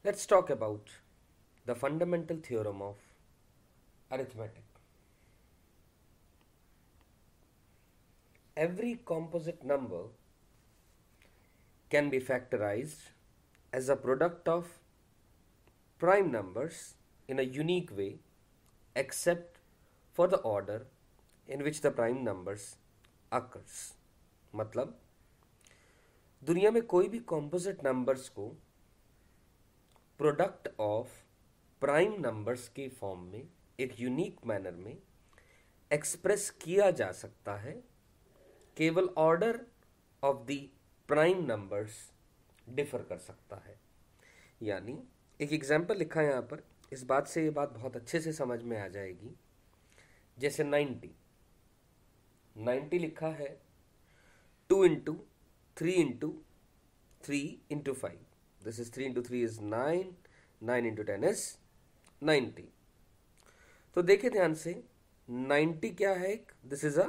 Let's talk about the fundamental theorem of arithmetic. Every composite number can be factorized as a product of prime numbers in a unique way except for the order in which the prime numbers occurs. मतलब दुनिया में कोई भी composite numbers को product of prime numbers के form में एक unique manner में एक्सप्रेस किया जा सकता है केवल order of the prime numbers differ कर सकता है। यानी एक एग्जांपल लिखा है यहाँ पर, इस बात से ये बात बहुत अच्छे से समझ में आ जाएगी। जैसे 90 लिखा है 2 into 3 into 3 into 5। This is 3 into 3 is 9, 9 into 10 is 90। तो देखिए ध्यान से, 90 क्या है? This is a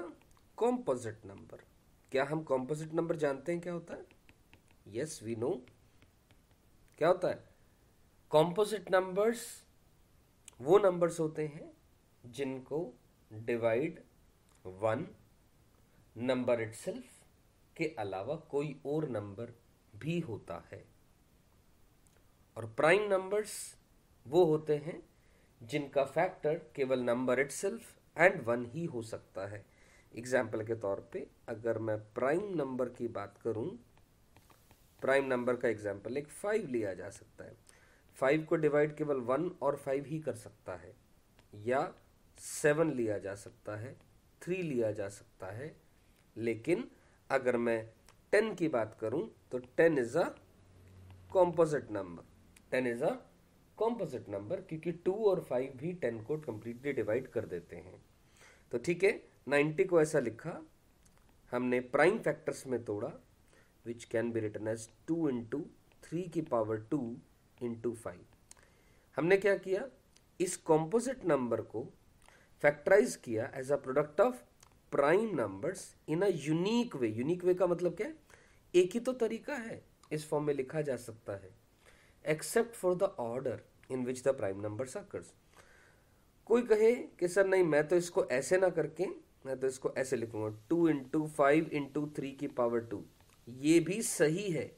composite number. क्या हम कॉम्पोजिट नंबर जानते हैं क्या होता है? Yes we know. क्या होता है? कॉम्पोजिट नंबर्स वो नंबर्स होते हैं जिनको डिवाइड वन नंबर इटसेल्फ के अलावा कोई और नंबर भी होता है। और प्राइम नंबर्स वो होते हैं जिनका फैक्टर केवल नंबर इटसेल्फ एंड वन ही हो सकता है। एग्जाम्पल के तौर पे अगर मैं प्राइम नंबर की बात करूं, प्राइम नंबर का एग्जाम्पल एक 5 लिया जा सकता है। 5 को डिवाइड केवल 1 और 5 ही कर सकता है, या 7 लिया जा सकता है, 3 लिया जा सकता है। लेकिन अगर मैं 10 की बात करूं तो 10 is a composite number. 10 is a composite number क्योंकि 2 और 5 भी 10 को कंप्लीटली डिवाइड कर देते हैं। तो ठीक है, 90 को ऐसा लिखा, हमने प्राइम फैक्टर्स में तोड़ा, which can be written as 2 into 3 की पावर 2 इंटू 5। हमने क्या किया? इस कॉम्पोजिट नंबर को फैक्टराइज किया as a product of prime numbers in a unique way. Unique way का मतलब क्या है? एक ही तो तरीका है इस फॉर्म में लिखा जा सकता है, except for the order in which the prime numbers occurs. कोई कहे कि सर नहीं, मैं तो इसको ऐसे ना करके मैं तो इसको ऐसे लिखूंगा, 2 इंटू 5 इंटू 3 की पावर 2। ये भी सही है,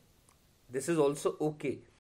दिस इज ऑल्सो ओके।